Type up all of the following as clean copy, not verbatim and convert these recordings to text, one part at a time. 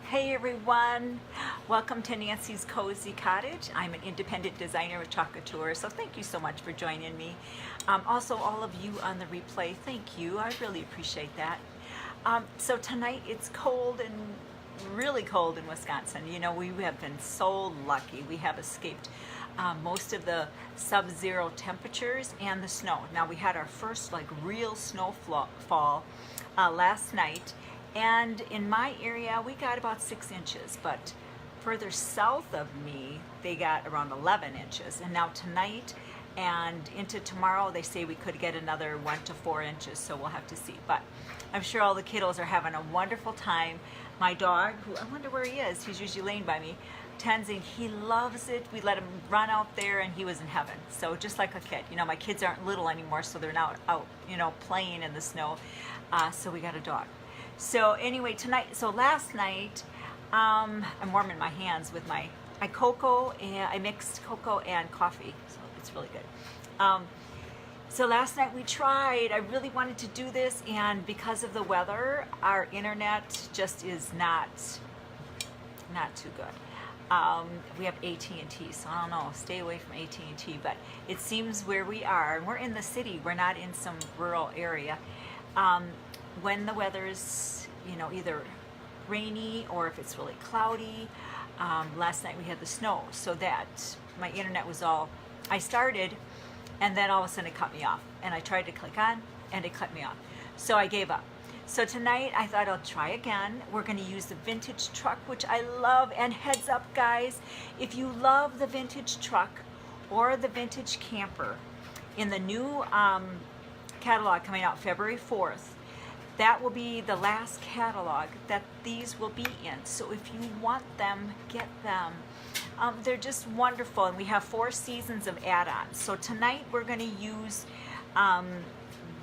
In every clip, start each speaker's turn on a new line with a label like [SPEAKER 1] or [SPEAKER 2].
[SPEAKER 1] Hey everyone, welcome to Nancy's Cozy Cottage. I'm an independent designer with couture, so thank you so much for joining me. Also, all of you on the replay, thank you. I really appreciate that. So tonight it's cold and really cold in Wisconsin. You know, we have been so lucky. We have escaped most of the sub-zero temperatures and the snow. Now we had our first real snowfall last night. And in my area, we got about 6 inches, but further south of me, they got around 11 inches. And now tonight and into tomorrow, they say we could get another 1 to 4 inches, so we'll have to see. But I'm sure all the kiddos are having a wonderful time. My dog, who I wonder where he is, he's usually laying by me, Tenzing, he loves it. We let him run out there and he was in heaven. So just like a kid. You know, my kids aren't little anymore, so they're not out, you know, playing in the snow. So we got a dog. So anyway, last night, I'm warming my hands with I mixed cocoa and coffee, so it's really good. So last night we tried, I really wanted to do this, and because of the weather, our internet just is not too good. We have AT&T, so I don't know, stay away from AT&T, but it seems where we are, and we're in the city, we're not in some rural area. When the weather's, you know, either rainy or if it's really cloudy. Last night we had the snow, so that my internet was all, I started and then all of a sudden it cut me off, and I tried to click on and it cut me off, so I gave up. So tonight I thought I'll try again. We're going to use the vintage truck, which I love. And heads up guys, if you love the vintage truck or the vintage camper, in the new catalog coming out February 4th, that will be the last catalog that these will be in. So if you want them, get them. They're just wonderful, and we have 4 seasons of add-ons. So tonight we're going to use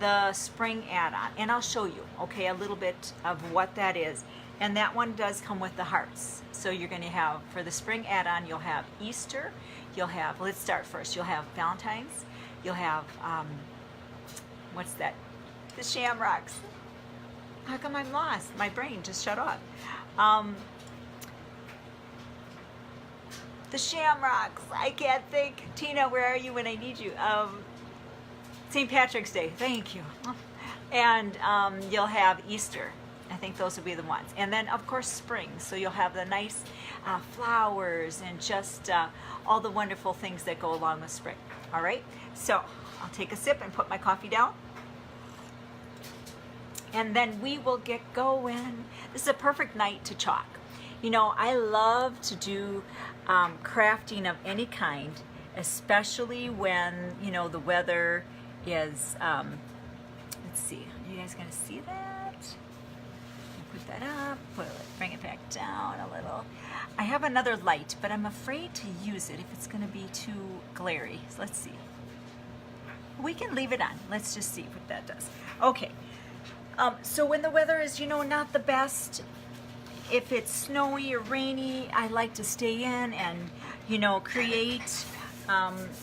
[SPEAKER 1] the spring add-on, and I'll show you, okay, a little bit of what that is. And that one does come with the hearts. So you're going to have, for the spring add-on, you'll have Easter, you'll have, let's start first, you'll have Valentines, you'll have, what's that? The shamrocks. How come I'm lost? My brain just shut off. The shamrocks. I can't think. Tina, where are you when I need you? St. Patrick's Day. Thank you. And you'll have Easter. I think those will be the ones. And then, of course, spring. So you'll have the nice flowers and just all the wonderful things that go along with spring. All right? So I'll take a sip and put my coffee down. And then we will get going. This is a perfect night to chalk. You know, I love to do crafting of any kind, especially when, you know, the weather is, let's see, are you guys gonna see that? Put that up, bring it back down a little. I have another light, but I'm afraid to use it if it's gonna be too glary. So let's see. We can leave it on. Let's just see what that does. Okay. So when the weather is, you know, not the best, if it's snowy or rainy, I like to stay in and, you know, create,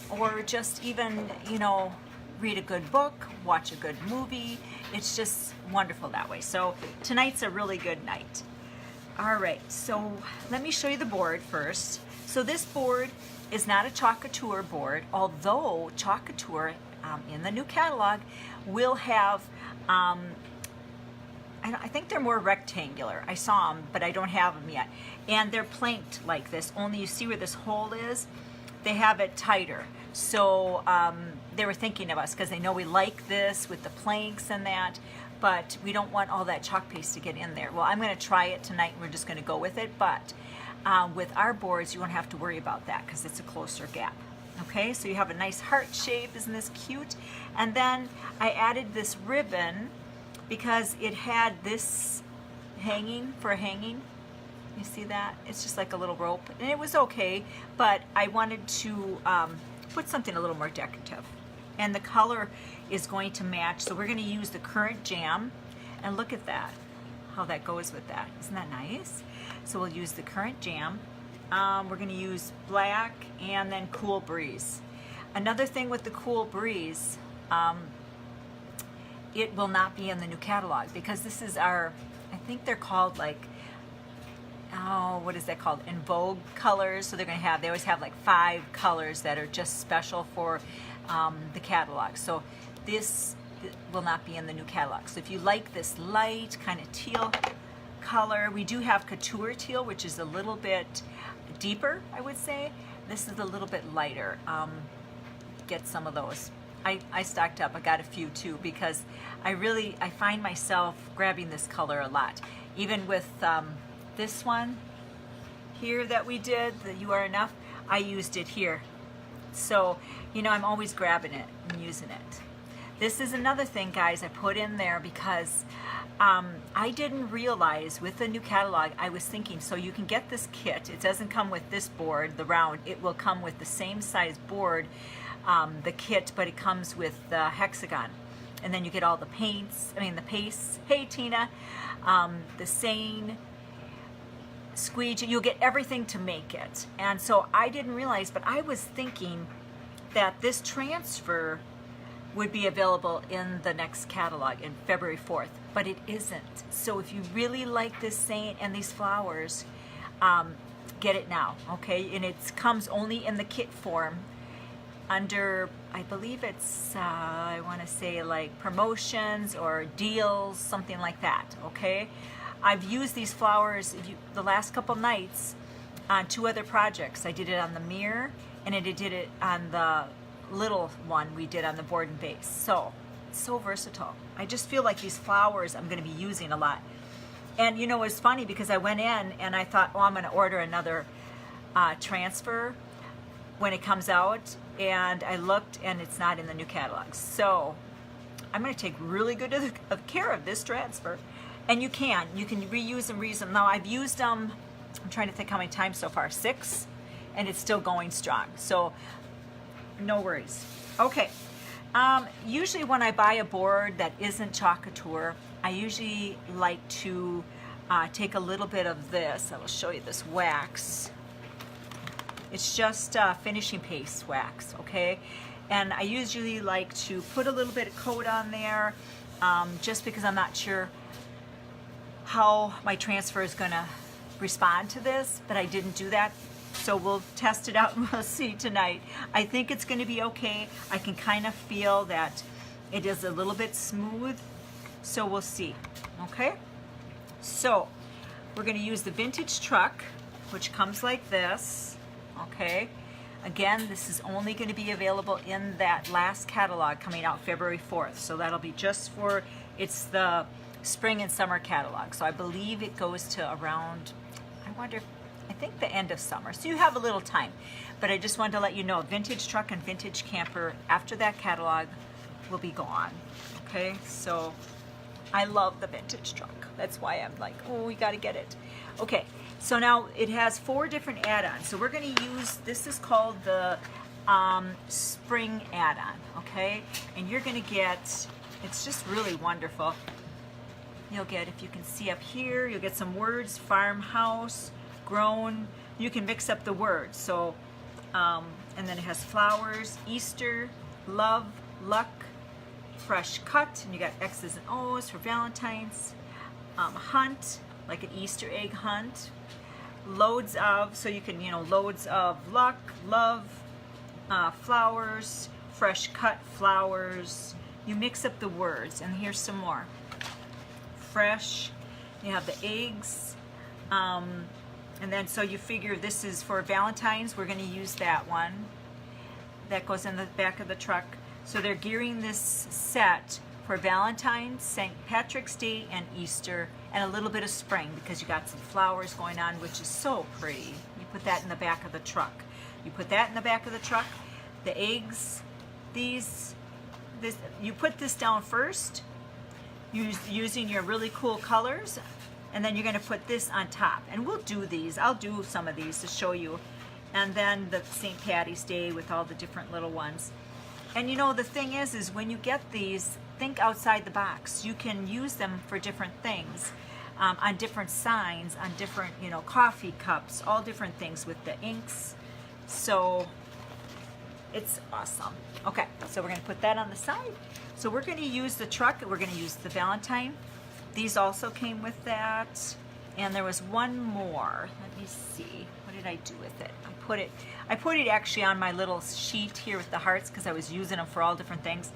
[SPEAKER 1] or just even, you know, read a good book, watch a good movie. It's just wonderful that way. So tonight's a really good night. All right, so let me show you the board first. So this board is not a couture board, although couture in the new catalog will have, I think they're more rectangular. I saw them, but I don't have them yet. And they're planked like this, only you see where this hole is? They have it tighter. So they were thinking of us because they know we like this with the planks and that, but we don't want all that chalk paste to get in there. Well, I'm going to try it tonight. We're just going to go with it, but with our boards, you won't have to worry about that because it's a closer gap. Okay, so you have a nice heart shape. Isn't this cute? And then I added this ribbon because it had this hanging for a hanging. You see that? It's just like a little rope, and it was okay, but I wanted to put something a little more decorative. And the color is going to match, so we're going to use the current jam, and look at that, how that goes with that. Isn't that nice? So we'll use the current jam. We're going to use black and then Cool Breeze. Another thing with the Cool Breeze, it will not be in the new catalog because this is our, I think they're called like oh, what is that called? In Vogue colors. So they're going to have, they always have like 5 colors that are just special for the catalog. So this will not be in the new catalog. So if you like this light kind of teal color, we do have couture teal, which is a little bit deeper, I would say. This is a little bit lighter. Get some of those. I stocked up. I got a few too because I find myself grabbing this color a lot. Even with this one here that we did, the You Are Enough, I used it here. So, you know, I'm always grabbing it and using it. This is another thing, guys, I put in there because I didn't realize with the new catalog, I was thinking, so you can get this kit. It doesn't come with this board, the round. It will come with the same size board, the kit, but it comes with the hexagon. And then you get all the paints, the pastes. Hey, Tina. The seine, squeegee, you'll get everything to make it. And so I didn't realize, but I was thinking that this transfer would be available in the next catalog in February 4th, but it isn't. So if you really like this saint and these flowers, get it now, okay? And it comes only in the kit form under, I believe it's, I want to say like promotions or deals, something like that, okay? I've used these flowers the last couple nights on 2 other projects. I did it on the mirror and I did it on the little one we did on the board and base. So versatile. I just feel like these flowers I'm going to be using a lot. And you know, it's funny because I went in and I thought, oh, I'm going to order another transfer when it comes out, and I looked and it's not in the new catalog. So I'm going to take really good care of this transfer. And you can reuse and reuse them. Now I've used them, I'm trying to think how many times so far, 6, and it's still going strong. So no worries. Okay. Usually when I buy a board that isn't chalk couture, I usually like to take a little bit of this. I will show you this wax. It's just finishing paste wax, okay? And I usually like to put a little bit of coat on there just because I'm not sure how my transfer is going to respond to this, but I didn't do that. So we'll test it out and we'll see tonight. I think it's going to be okay. I can kind of feel that it is a little bit smooth, so we'll see, okay? So we're going to use the vintage truck, which comes like this, okay? Again, this is only going to be available in that last catalog coming out February 4th. So that'll be just for, it's the spring and summer catalog. So I believe it goes to around, I think the end of summer. So you have a little time. But I just wanted to let you know, vintage truck and vintage camper, after that catalog, will be gone. Okay, so I love the vintage truck. That's why I'm like, oh, we got to get it. Okay, so now it has 4 different add-ons. So we're going to use, this is called the spring add-on, okay? And you're going to get, it's just really wonderful. You'll get, if you can see up here, you'll get some words, farmhouse, grown. You can mix up the words. So, and then it has flowers, Easter, love, luck, fresh cut, and you got X's and O's for Valentines, hunt, like an Easter egg hunt, loads of, so you can, loads of luck, love, flowers, fresh cut flowers. You mix up the words, and here's some more. Fresh, you have the eggs, and then so you figure this is for Valentine's. We're going to use that one. That goes in the back of the truck. So they're gearing this set for Valentine's, St. Patrick's Day, and Easter, and a little bit of spring because you got some flowers going on, which is so pretty. You put that in the back of the truck. You put that in the back of the truck. The eggs, this, you put this down first, using your really cool colors, and then you're going to put this on top. And we'll do these. I'll do some of these to show you. And then the St. Patty's Day with all the different little ones. And the thing is when you get these, think outside the box. You can use them for different things, on different signs, on different, coffee cups, all different things with the inks. So it's awesome. Okay, so we're going to put that on the side. So we're going to use the truck. We're going to use the Valentine. These also came with that. And there was one more. Let me see. What did I do with it? I put it actually on my little sheet here with the hearts because I was using them for all different things.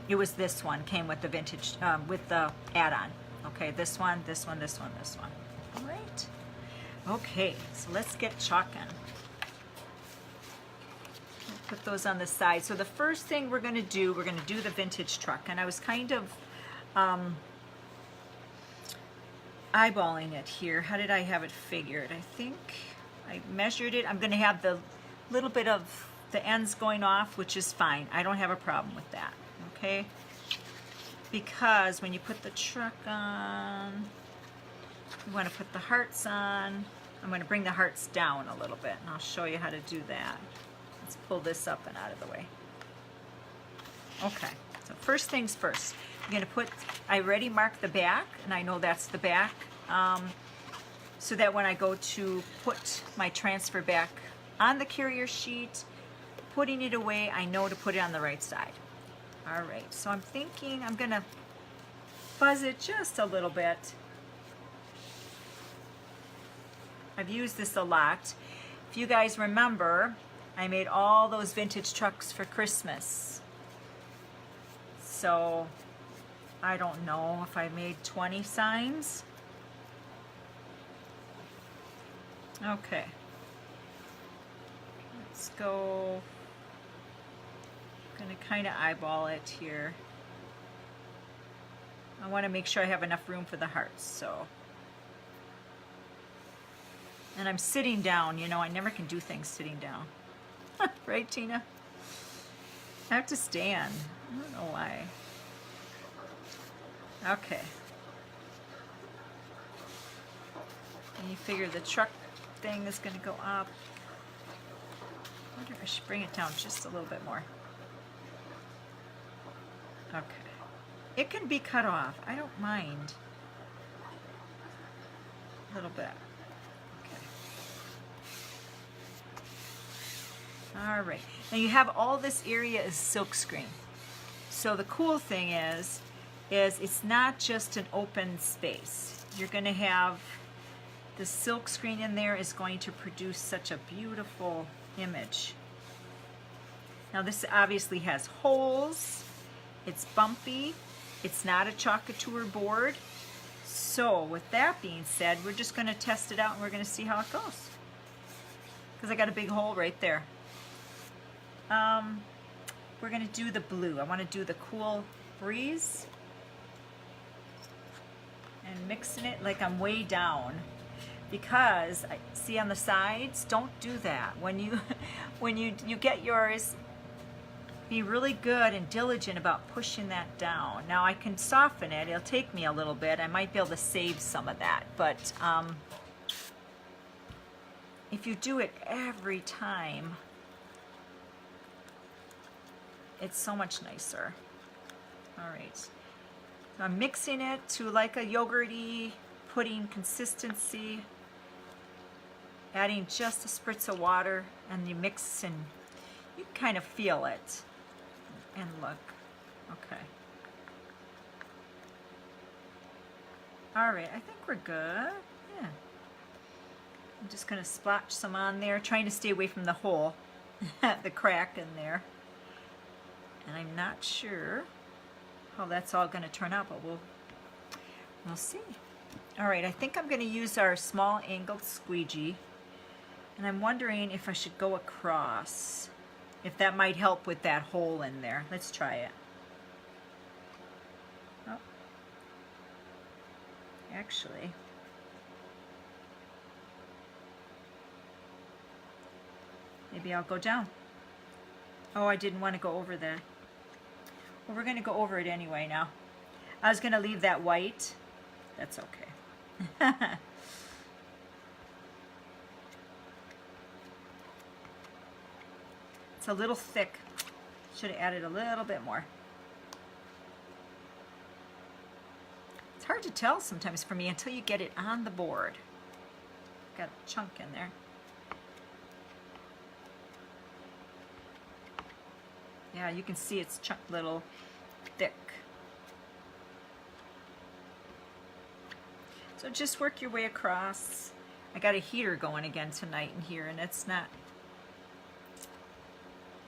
[SPEAKER 1] It was this one, came with the vintage, with the add-on. Okay, this one, this one, this one, this one. All right. Okay, so let's get chalking. Put those on the side. So the first thing we're going to do the vintage truck. And I was kind of eyeballing it here. How did I have it figured? I think I measured it. I'm going to have the little bit of the ends going off, which is fine. I don't have a problem with that. Okay? Because when you put the truck on, you want to put the hearts on. I'm going to bring the hearts down a little bit, and I'll show you how to do that. Let's pull this up and out of the way. Okay, so first things first. I'm going to put, I already marked the back, and I know that's the back, so that when I go to put my transfer back on the carrier sheet, putting it away, I know to put it on the right side. All right, so I'm thinking I'm going to fuzz it just a little bit. I've used this a lot. If you guys remember, I made all those vintage trucks for Christmas. So I don't know if I made 20 signs. Okay. Let's go. I'm going to kind of eyeball it here. I want to make sure I have enough room for the hearts, so. And I'm sitting down, you know, I never can do things sitting down. Right, Tina? I have to stand. I don't know why. Okay. And you figure the truck thing is going to go up. I wonder if I should bring it down just a little bit more. Okay. It can be cut off. I don't mind. A little bit. All right, now you have all this area is silk screen. So the cool thing is it's not just an open space. You're going to have the silk screen in there is going to produce such a beautiful image. Now this obviously has holes. It's bumpy. It's not a chalk couture board. So with that being said, we're just going to test it out and we're going to see how it goes. Because I got a big hole right there. We're going to do the blue. I want to do the Cool Breeze. And mixing it like I'm way down. Because, I see on the sides, don't do that. When you get yours, be really good and diligent about pushing that down. Now I can soften it. It'll take me a little bit. I might be able to save some of that. But if you do it every time, it's so much nicer. All right. So I'm mixing it to like a yogurty pudding consistency. Adding just a spritz of water, and you mix and you kind of feel it. And look. Okay. All right, I think we're good. Yeah. I'm just going to splotch some on there, trying to stay away from the hole, the crack in there. And I'm not sure how that's all going to turn out, but we'll see. All right, I think I'm going to use our small angled squeegee. And I'm wondering if I should go across, if that might help with that hole in there. Let's try it. Oh. Actually, maybe I'll go down. Oh, I didn't want to go over there. Well, we're going to go over it anyway now. I was going to leave that white. That's okay. It's a little thick. Should have added a little bit more. It's hard to tell sometimes for me until you get it on the board. Got a chunk in there. Yeah, you can see it's little thick. So just work your way across. I got a heater going again tonight in here, and it's not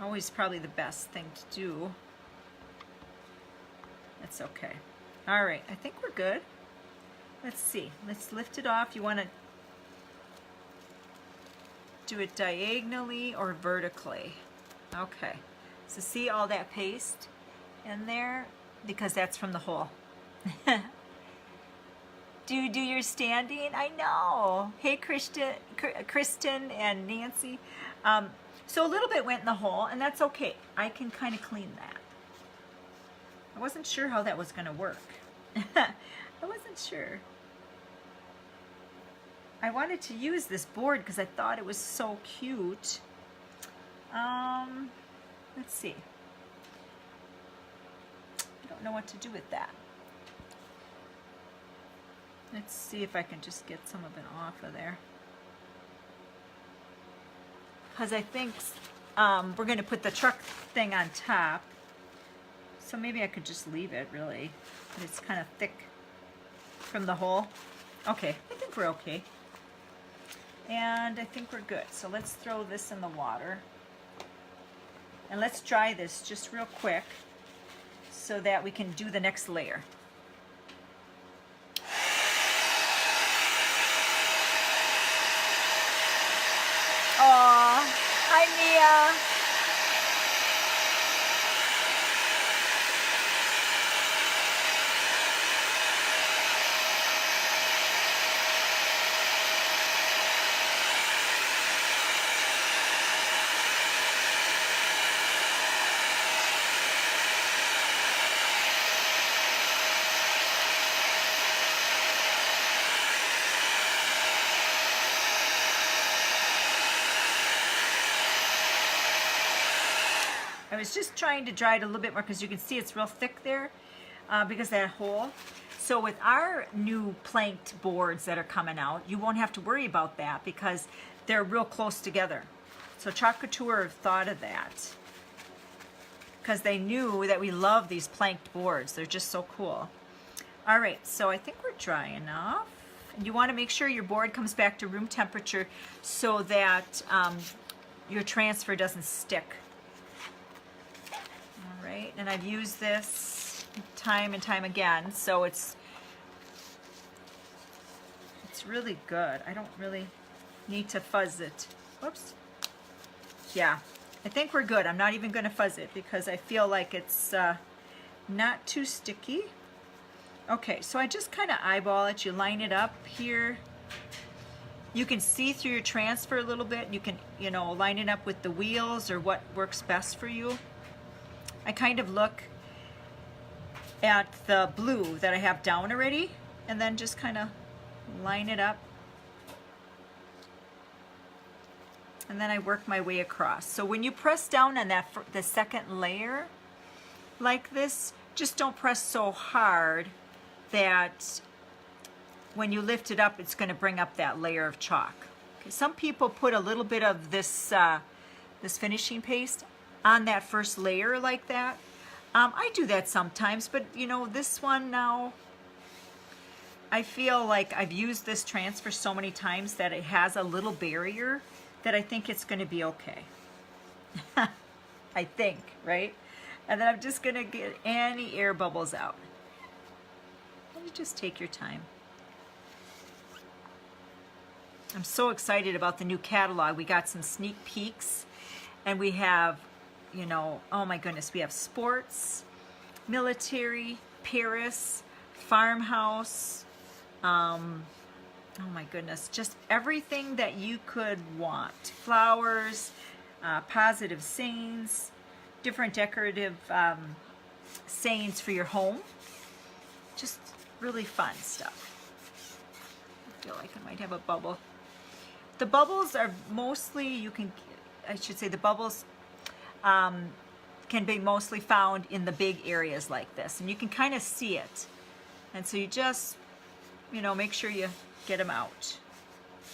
[SPEAKER 1] always probably the best thing to do. That's okay. All right, I think we're good. Let's see. Let's lift it off. You want to do it diagonally or vertically. Okay. So see all that paste in there? Because that's from the hole. Do you do your standing? I know. Hey, Kristen and Nancy. So a little bit went in the hole, and that's okay. I can kind of clean that. I wasn't sure how that was going to work. I wasn't sure. I wanted to use this board because I thought it was so cute. Let's see. I don't know what to do with that. Let's see if I can just get some of it off of there. Because I think we're going to put the truck thing on top. So maybe I could just leave it, really. But it's kind of thick from the hole. Okay, I think we're okay. And I think we're good. So let's throw this in the water. And let's dry this just real quick so that we can do the next layer. Aw, hi Mia. I was just trying to dry it a little bit more because you can see it's real thick there because of that hole. So with our new planked boards that are coming out, you won't have to worry about that because they're real close together. So Chalk Couture thought of that because they knew that we love these planked boards. They're just so cool. All right, so I think we're dry enough. And you want to make sure your board comes back to room temperature so that your transfer doesn't stick. Right, and I've used this time and time again, so it's really good. I don't really need to fuzz it. Whoops. Yeah, I think we're good. I'm not even going to fuzz it because I feel like it's not too sticky. Okay, so I just kind of eyeball it. You line it up here. You can see through your transfer a little bit. You can, you know, line it up with the wheels or what works best for you. I kind of look at the blue that I have down already and then just kind of line it up. And then I work my way across. So when you press down on that the second layer like this, just don't press so hard that when you lift it up, it's going to bring up that layer of chalk. Okay, some people put a little bit of this, this finishing paste on that first layer like that. I do that sometimes, but you know, this one now, I feel like I've used this transfer so many times that it has a little barrier that I think it's going to be okay. I think, right? And then I'm just going to get any air bubbles out. And you just take your time. I'm so excited about the new catalog. We got some sneak peeks, and we have, you know, oh my goodness, we have sports, military, Paris, farmhouse, oh my goodness, just everything that you could want. Flowers, positive sayings, different decorative sayings for your home. Just really fun stuff. I feel like I might have a bubble. The bubbles are mostly, you can, I should say the bubbles can be mostly found in the big areas like this, and you can kind of see it. And so you just, you know, make sure you get them out.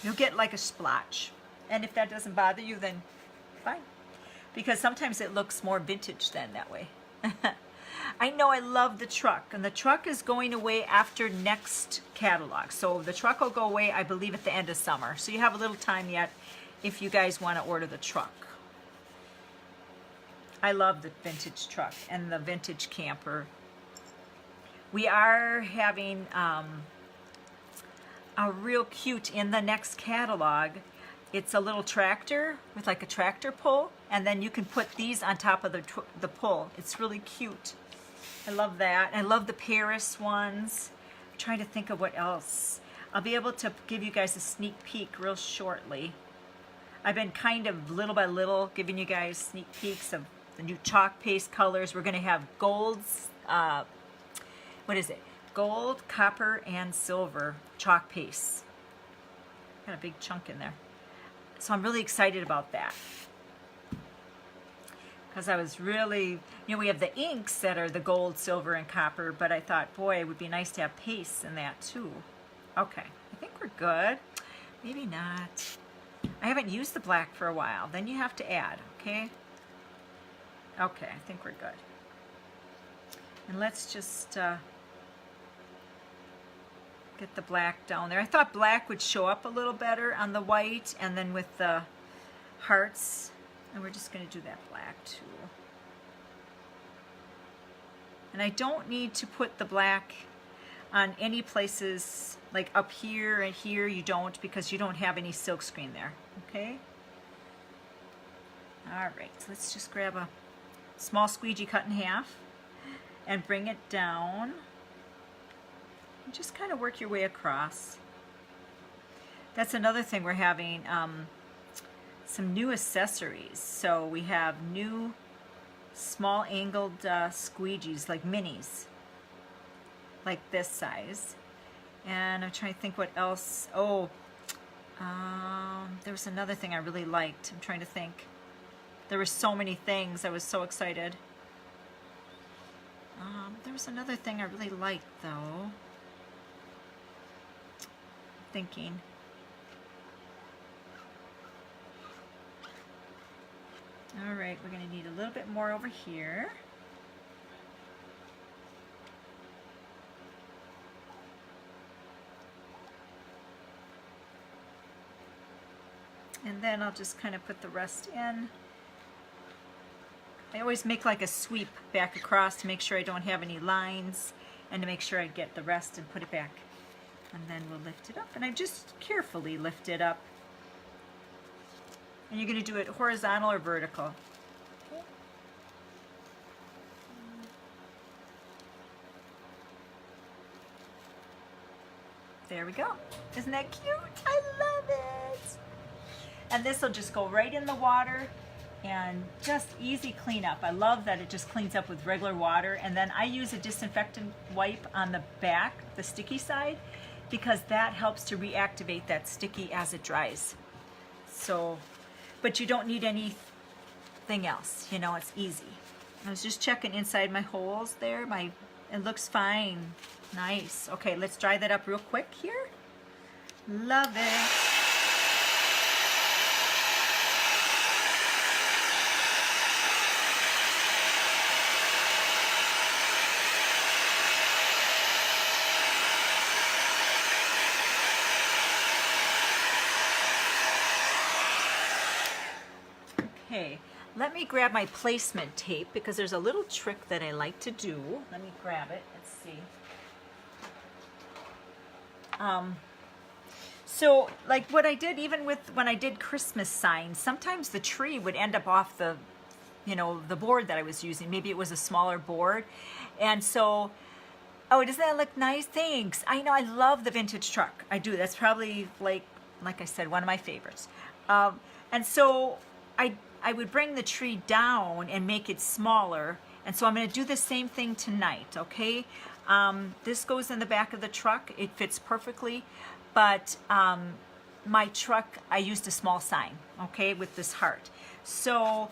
[SPEAKER 1] You'll get like a splotch. And if that doesn't bother you, then fine. Because sometimes it looks more vintage than that way. I know I love the truck, and the truck is going away after next catalog. So the truck will go away, I believe, at the end of summer. So you have a little time yet if you guys want to order the truck. I love the vintage truck and the vintage camper. We are having a real cute in the next catalog. It's a little tractor with like a tractor pull, and then you can put these on top of the pull. It's really cute. I love that. I love the Paris ones. I'm trying to think of what else. I'll be able to give you guys a sneak peek real shortly. I've been kind of little by little giving you guys sneak peeks of the new chalk paste colors. We're going to have golds, what is it? Gold, copper, and silver chalk paste. Got a big chunk in there. So I'm really excited about that. Because I was really, we have the inks that are the gold, silver, and copper, but I thought, boy, it would be nice to have pastes in that too. Okay, I think we're good. Maybe not. I haven't used the black for a while. Then you have to add, okay? Okay, I think we're good. And let's just get the black down there. I thought black would show up a little better on the white and then with the hearts. And we're just going to do that black too. And I don't need to put the black on any places like up here and here. You don't, because you don't have any silk screen there. Okay? All right, so let's just grab a small squeegee cut in half and bring it down. And just kind of work your way across. That's another thing, we're having some new accessories. So we have new small angled squeegees, like minis, like this size. And I'm trying to think what else. Oh, there was another thing I really liked. I'm trying to think. There were so many things. I was so excited. There was another thing I really liked, though. Thinking. All right, we're going to need a little bit more over here. And then I'll just kind of put the rest in. I always make like a sweep back across to make sure I don't have any lines and to make sure I get the rest and put it back. And then we'll lift it up, and I just carefully lift it up. And you're going to do it horizontal or vertical. Okay. There we go. Isn't that cute? I love it. And this will just go right in the water and just easy cleanup. I love that it just cleans up with regular water. And then I use a disinfectant wipe on the back, the sticky side, because that helps to reactivate that sticky as it dries. So, but you don't need anything else, it's easy. I was just checking inside my holes there. It looks fine. Nice. Okay, let's dry that up real quick here. Love it. Okay, let me grab my placement tape because there's a little trick that I like to do. Let me grab it. Let's see. So like what I did, even with when I did Christmas signs, sometimes the tree would end up off the, the board that I was using. Maybe it was a smaller board. And so, oh, doesn't that look nice? Thanks. I know, I love the vintage truck. I do. That's probably, like I said, one of my favorites. And so I would bring the tree down and make it smaller. And so I'm going to do the same thing tonight, okay? This goes in the back of the truck. It fits perfectly. But my truck, I used a small sign, okay, with this heart. So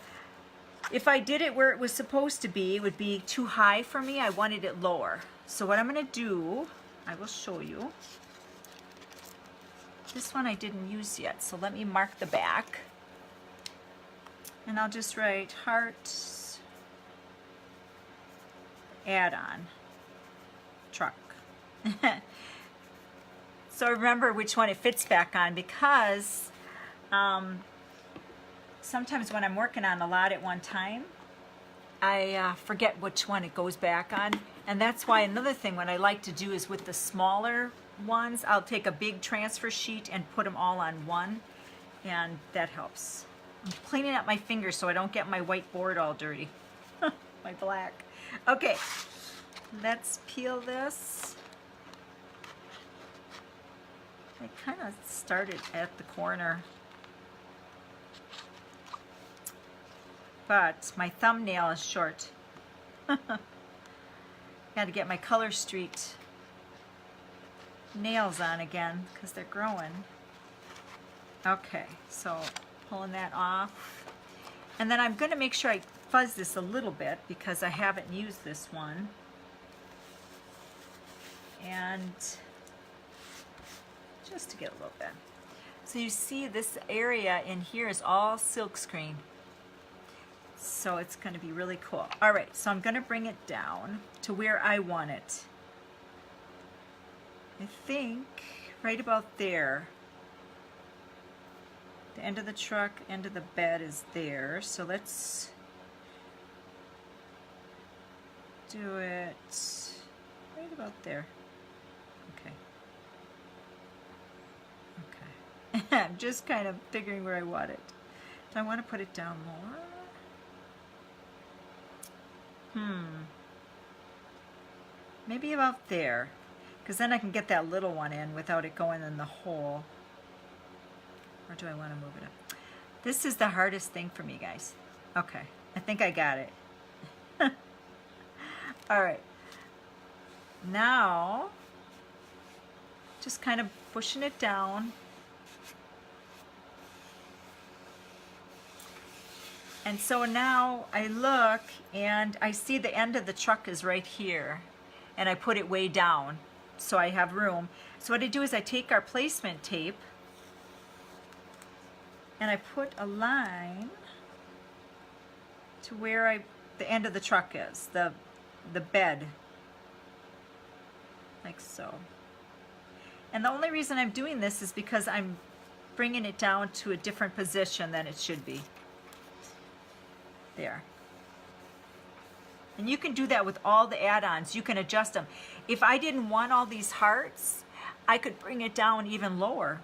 [SPEAKER 1] if I did it where it was supposed to be, it would be too high for me. I wanted it lower. So what I'm going to do, I will show you. This one I didn't use yet, so let me mark the back. And I'll just write heart add-on truck. So remember which one it fits back on, because sometimes when I'm working on a lot at one time, I forget which one it goes back on. And that's why another thing what I like to do is with the smaller ones, I'll take a big transfer sheet and put them all on one, and that helps. I'm cleaning up my fingers so I don't get my white board all dirty. My black. Okay, let's peel this. I kind of started at the corner, but my thumbnail is short. Got to get my Color Street nails on again because they're growing. Okay, so pulling that off. And then I'm going to make sure I fuzz this a little bit because I haven't used this one. And just to get a little bit. So you see this area in here is all silkscreen. So it's going to be really cool. All right, so I'm going to bring it down to where I want it. I think right about there. The end of the truck, end of the bed is there. So let's do it right about there. Okay. I'm just kind of figuring where I want it. Do I want to put it down more? Maybe about there, because then I can get that little one in without it going in the hole. Or do I want to move it up? This is the hardest thing for me, guys. Okay, I think I got it. All right. Now, just kind of pushing it down. And so now I look and I see the end of the truck is right here, and I put it way down so I have room. So what I do is I take our placement tape and I put a line to where the end of the truck is, the bed, like so. And the only reason I'm doing this is because I'm bringing it down to a different position than it should be. There. And you can do that with all the add-ons. You can adjust them. If I didn't want all these hearts, I could bring it down even lower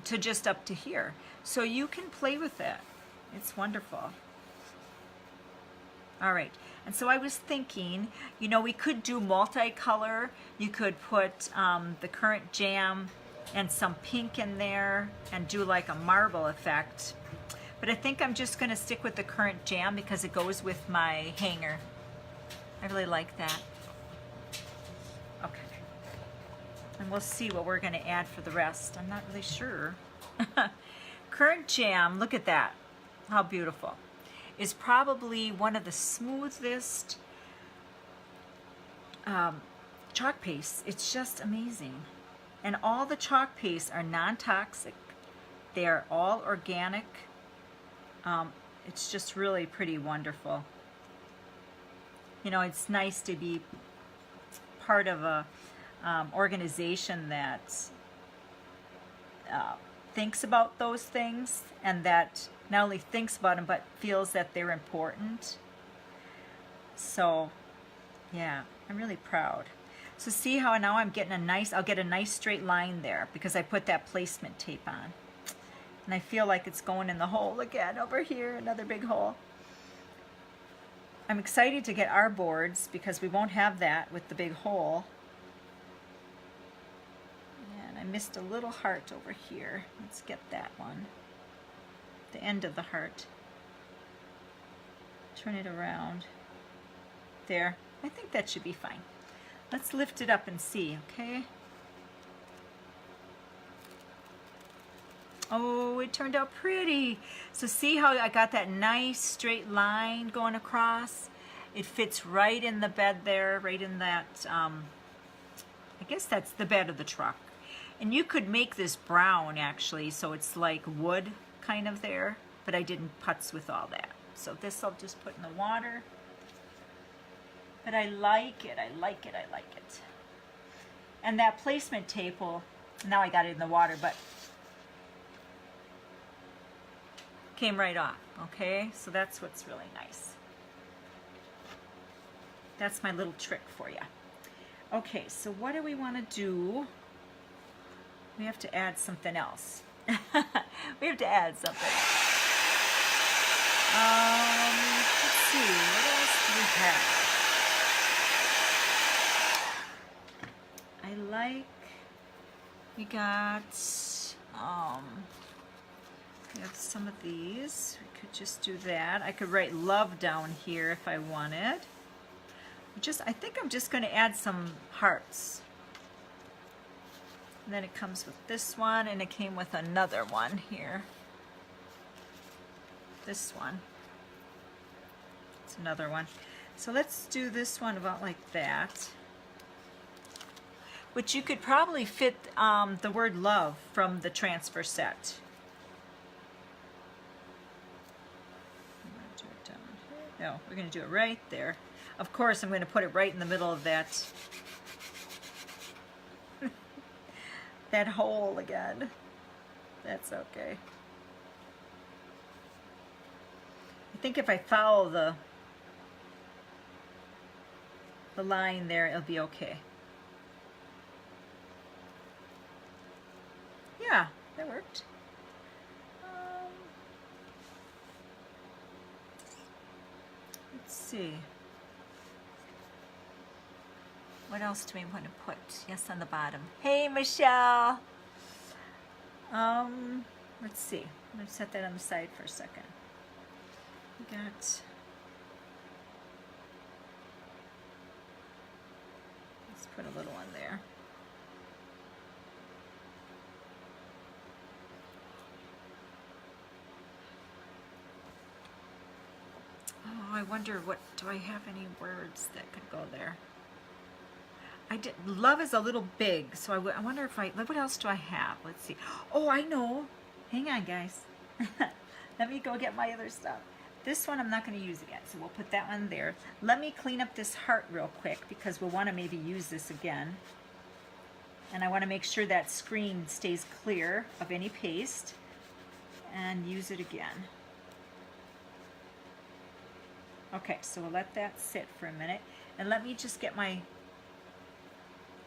[SPEAKER 1] to just up to here. So you can play with it. It's wonderful. All right. And so I was thinking, you know, we could do multicolor. You could put the current jam and some pink in there and do like a marble effect. But I think I'm just going to stick with the current jam because it goes with my hanger. I really like that. Okay. And we'll see what we're going to add for the rest. I'm not really sure. Current jam, look at that. How beautiful. Is probably one of the smoothest chalk pastes. It's just amazing. And all the chalk pastes are non-toxic. They are all organic. It's just really pretty wonderful. You know, it's nice to be part of a organization that thinks about those things, and that not only thinks about them but feels that they're important. So yeah, I'm really proud. So see how now I'm getting I'll get a nice straight line there because I put that placement tape on. And I feel like it's going in the hole again over here, another big hole. I'm excited to get our boards because we won't have that with the big hole. And I missed a little heart over here. Let's get that one. The end of the heart. Turn it around. There. I think that should be fine. Let's lift it up and see, okay? Oh, it turned out pretty. So see how I got that nice straight line going across? It fits right in the bed there, right in that, I guess that's the bed of the truck. And you could make this brown actually, so it's like wood kind of there, but I didn't putz with all that. So this I'll just put in the water. But I like it, I like it, I like it. And that placement tape will, now I got it in the water, but came right off, okay? So that's what's really nice. That's my little trick for you. Okay, so what do we want to do? We have to add something else. We have to add something. Let's see, what else do we have? I like, we got, we have some of these. We could just do that. I could write love down here if I wanted. I think I'm just going to add some hearts. And then it comes with this one, and it came with another one here. This one. It's another one. So let's do this one about like that. Which you could probably fit the word love from the transfer set. I'm going to do it down here. No, we're going to do it right there. Of course, I'm going to put it right in the middle of that that hole again. That's okay. I think if I follow the line there, it'll be okay. Yeah, that worked. Let's see. What else do we want to put? Yes, on the bottom. Hey, Michelle. Let's see. I'm going to set that on the side for a second. We got... Let's put a little one there. Oh, I wonder do I have any words that could go there? Love is a little big, so I wonder if what else do I have? Let's see. Oh, I know. Hang on, guys. Let me go get my other stuff. This one I'm not going to use again, so we'll put that one there. Let me clean up this heart real quick because we'll want to maybe use this again. And I want to make sure that screen stays clear of any paste and use it again. Okay, so we'll let that sit for a minute. And let me just get my...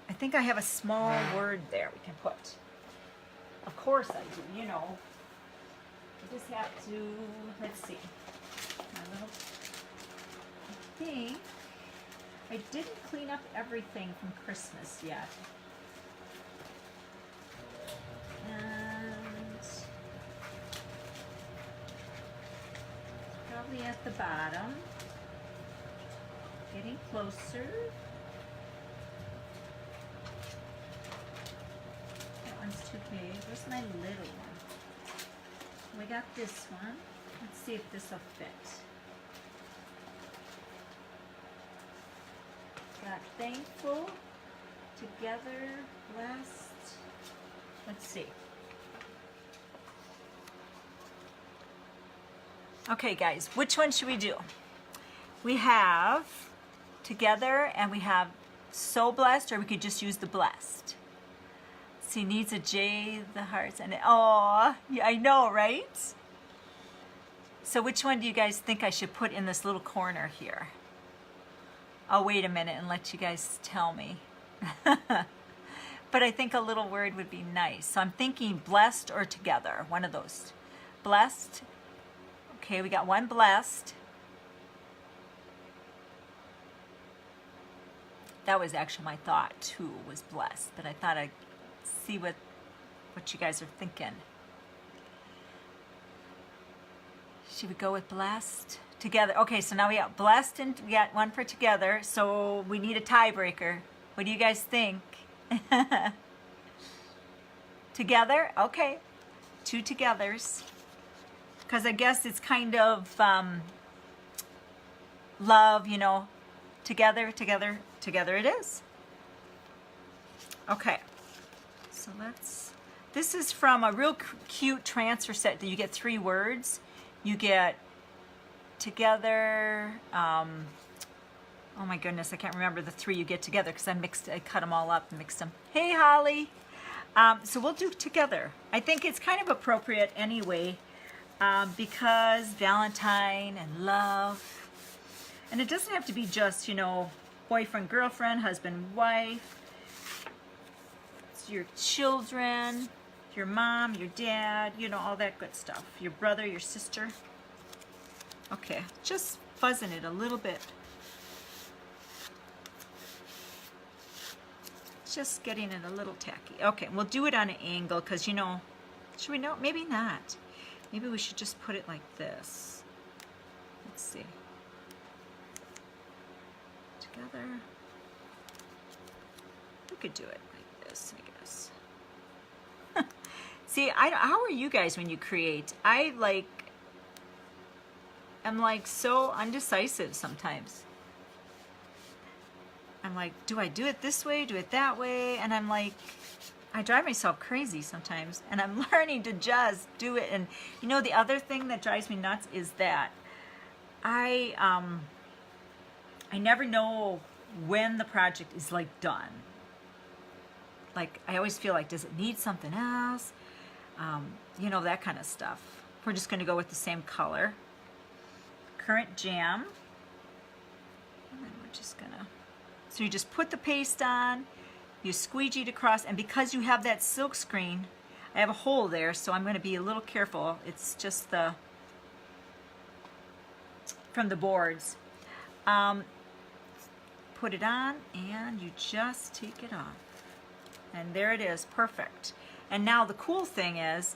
[SPEAKER 1] I think I have a small word there we can put. Of course I do, you know. I just have to, let's see. I think I didn't clean up everything from Christmas yet. And probably at the bottom. Getting closer. One's too big. Where's my little one? We got this one. Let's see if this will fit. Got thankful, together, blessed. Let's see. Okay, guys, which one should we do? We have together and we have so blessed, or we could just use the blessed. See, needs a J, the hearts, and oh, yeah, I know, right? So which one do you guys think I should put in this little corner here? I'll wait a minute and let you guys tell me. But I think a little word would be nice. So I'm thinking blessed or together, one of those. Blessed. Okay, we got one blessed. That was actually my thought too, was blessed, but I thought I'd see what you guys are thinking. Should we go with blessed? Together. Okay, so now we got blessed and we got one for together, so we need a tiebreaker. What do you guys think? Together? Okay. Two togethers. Because I guess it's kind of love, you know. Together, together, together it is. Okay. So this is from a real cute transfer set that you get 3 words. You get together, Oh my goodness, I can't remember the 3 you get together because I cut them all up and mixed them. Hey, Holly. So we'll do together. I think it's kind of appropriate anyway because Valentine and love. And it doesn't have to be just, you know, boyfriend, girlfriend, husband, wife. It's your children, your mom, your dad, you know, all that good stuff. Your brother, your sister. Okay, just fuzzing it a little bit. Just getting it a little tacky. Okay, we'll do it on an angle because, you know, should we know? Maybe not. Maybe we should just put it like this. Let's see. Together. We could do it like this, I guess. See, how are you guys when you create? I'm like so undecisive sometimes. I'm like, do I do it this way, do it that way? And I'm like, I drive myself crazy sometimes. And I'm learning to just do it. And you know, the other thing that drives me nuts is that I never know when the project is like done. Like, I always feel like, does it need something else? You know, that kind of stuff. We're just gonna go with the same color. Current jam. And then we're just gonna, so you just put the paste on, you squeegee it across, and because you have that silk screen, I have a hole there, so I'm going to be a little careful. It's just the, from the boards. Put it on, and you just take it off. And there it is, perfect. And now the cool thing is,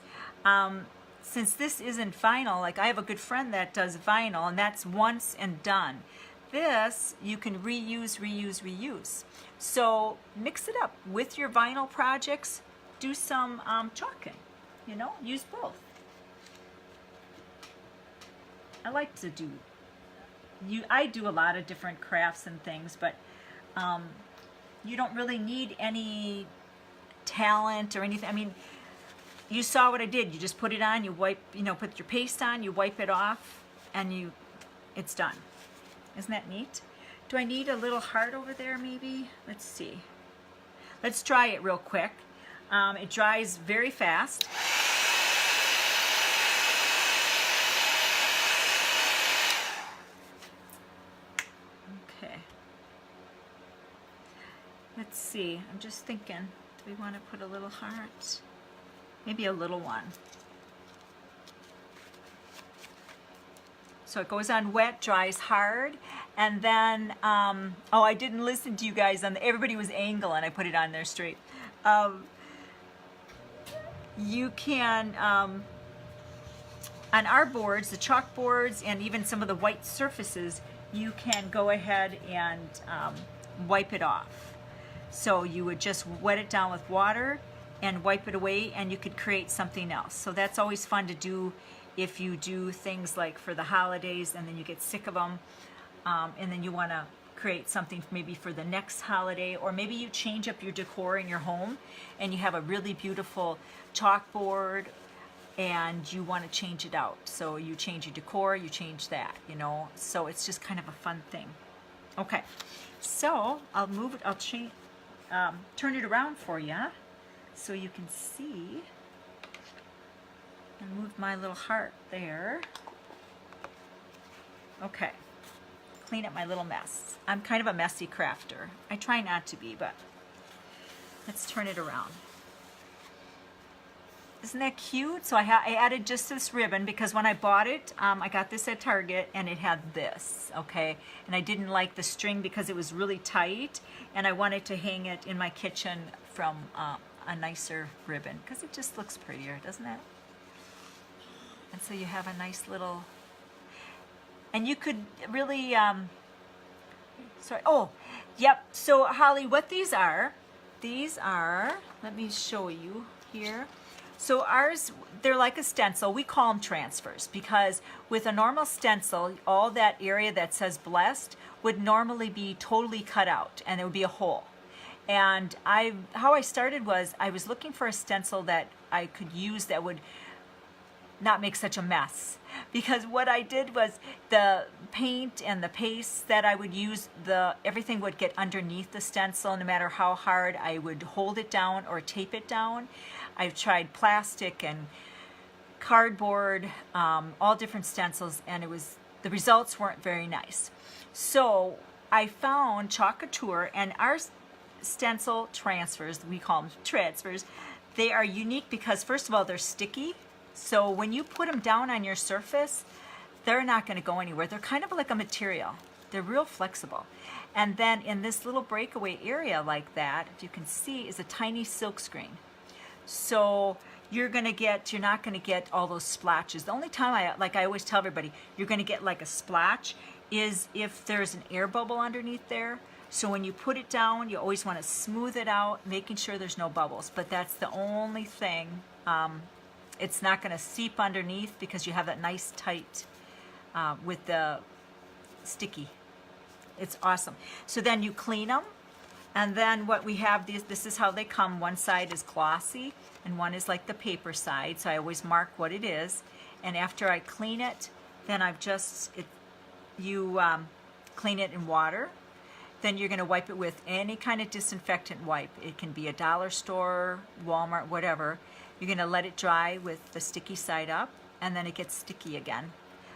[SPEAKER 1] since this isn't vinyl, like I have a good friend that does vinyl, and that's once and done. This you can reuse, reuse, reuse. So mix it up with your vinyl projects. Do some chalking, you know, use both. I like to do, I do a lot of different crafts and things, but you don't really need any talent or anything. I mean, you saw what I did. You just put it on, you wipe, you know, put your paste on, you wipe it off, and it's done. Isn't that neat? Do I need a little heart over there maybe? Let's see. Let's try it real quick. It dries very fast. Okay. Let's see. I'm just thinking, do we want to put a little heart? Maybe a little one. So it goes on wet, dries hard, and then, oh, I didn't listen to you guys on everybody was angling, I put it on there straight. You can, on our boards, the chalk boards, and even some of the white surfaces, you can go ahead and wipe it off. So you would just wet it down with water and wipe it away, and you could create something else. So that's always fun to do if you do things like for the holidays and then you get sick of them, and then you want to create something maybe for the next holiday, or maybe you change up your decor in your home and you have a really beautiful chalkboard and you want to change it out. So you change your decor, you change that, you know, so it's just kind of a fun thing. Okay, so I'll move it, I'll change, turn it around for you so you can see. And move my little heart there. Okay, clean up my little mess. I'm kind of a messy crafter. I try not to be, but let's turn it around. Isn't that cute? So I added just this ribbon because when I bought it, I got this at Target and it had this, okay? And I didn't like the string because it was really tight, and I wanted to hang it in my kitchen from a nicer ribbon because it just looks prettier, doesn't it? And so you have a nice little, and you could really, sorry, oh, yep. So Holly, what these are, let me show you here. So ours, they're like a stencil. We call them transfers because with a normal stencil, all that area that says blessed would normally be totally cut out and there would be a hole. And how I started was I was looking for a stencil that I could use that would not make such a mess. Because what I did was the paint and the paste that I would use, everything would get underneath the stencil. No matter how hard I would hold it down or tape it down. I've tried plastic and cardboard, all different stencils, and the results weren't very nice. So I found chalk couture, and our stencil transfers, we call them transfers, they are unique because first of all they're sticky. So when you put them down on your surface, they're not going to go anywhere. They're kind of like a material. They're real flexible. And then in this little breakaway area like that, if you can see, is a tiny silk screen. So you're not going to get all those splashes. The only time I always tell everybody, you're going to get like a splash is if there's an air bubble underneath there. So when you put it down, you always want to smooth it out, making sure there's no bubbles. But that's the only thing. It's not going to seep underneath because you have that nice tight with the sticky. It's awesome. So then you clean them. And then what we have, this is how they come. One side is glossy and one is like the paper side. So I always mark what it is. And after I clean it, then you clean it in water. Then you're going to wipe it with any kind of disinfectant wipe. It can be a dollar store, Walmart, whatever. You're going to let it dry with the sticky side up, and then it gets sticky again.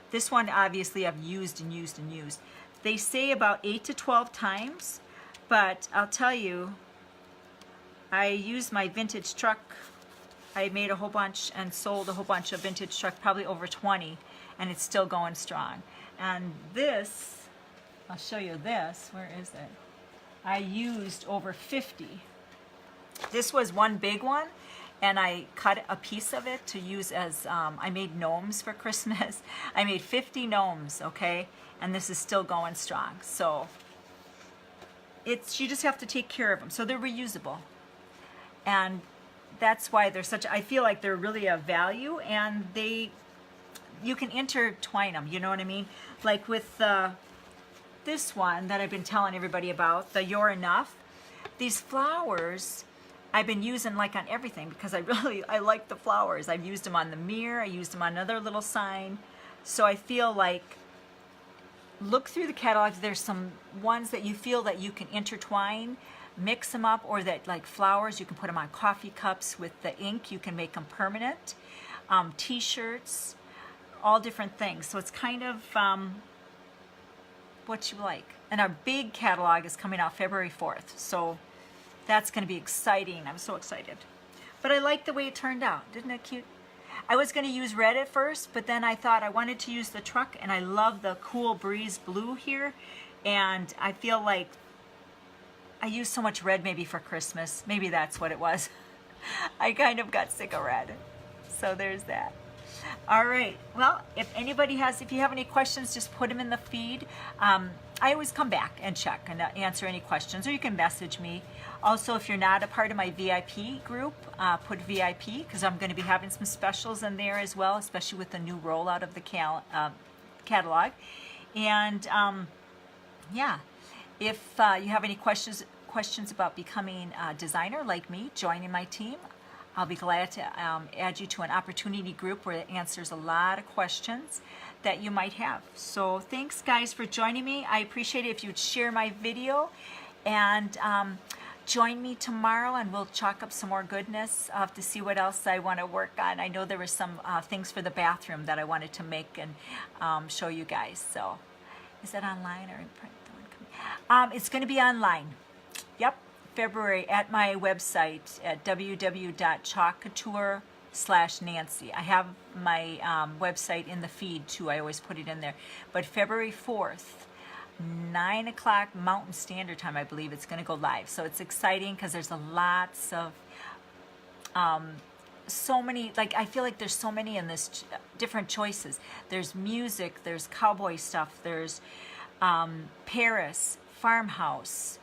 [SPEAKER 1] This one, obviously, I've used and used and used. They say about 8 to 12 times, but I'll tell you, I used my vintage truck. I made a whole bunch and sold a whole bunch of vintage truck, probably over 20, and it's still going strong. And this, I'll show you this. Where is it? I used over 50. This was one big one. And I cut a piece of it to use as, I made gnomes for Christmas. I made 50 gnomes, okay? And this is still going strong. So you just have to take care of them. So they're reusable. And that's why they're I feel like they're really a value, and you can intertwine them, you know what I mean? Like with this one that I've been telling everybody about, the You're Enough, these flowers, I've been using like on everything because I like the flowers. I've used them on the mirror. I used them on another little sign. So I feel like, look through the catalogs. There's some ones that you feel that you can intertwine, mix them up, or that like flowers, you can put them on coffee cups with the ink. You can make them permanent. T-shirts, all different things. So it's kind of what you like. And our big catalog is coming out February 4th. So that's going to be exciting. I'm so excited. But I like the way it turned out. Isn't it cute? I was going to use red at first, but then I thought I wanted to use the truck, and I love the Cool Breeze blue here. And I feel like I used so much red maybe for Christmas. Maybe that's what it was. I kind of got sick of red. So there's that. All right. Well, if you have any questions, just put them in the feed. I always come back and check and answer any questions, or you can message me. Also, if you're not a part of my VIP group, put VIP, because I'm going to be having some specials in there as well, especially with the new rollout of the catalog. And yeah, if you have any questions about becoming a designer like me, joining my team, I'll be glad to add you to an opportunity group where it answers a lot of questions that you might have. So thanks guys for joining me. I appreciate it if you'd share my video, and join me tomorrow and we'll chalk up some more goodness. I'll have to see what else I want to work on. I know there were some things for the bathroom that I wanted to make and show you guys. So is that online or in print? It's going to be online. Yep. February at my website at www.chalkcouture.com/Nancy. I have my website in the feed too. I always put it in there. But February 4th, 9 o'clock Mountain Standard Time, I believe it's going to go live. So it's exciting because there's lots of so many, like I feel like there's so many in this different choices. There's music, there's cowboy stuff, there's Paris, farmhouse,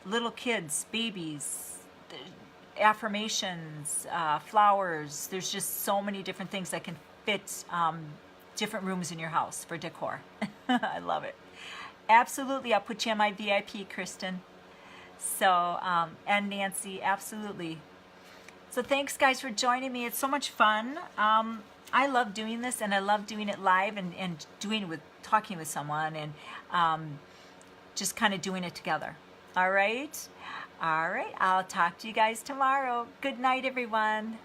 [SPEAKER 1] little kids, babies, affirmations, flowers. There's just so many different things that can fit different rooms in your house for decor. I love it. Absolutely, I'll put you on my VIP, Kristen. So, and Nancy, absolutely. So thanks guys for joining me. It's so much fun. I love doing this, and I love doing it live and doing it with talking with someone, and just kind of doing it together. All right. I'll talk to you guys tomorrow. Good night, everyone.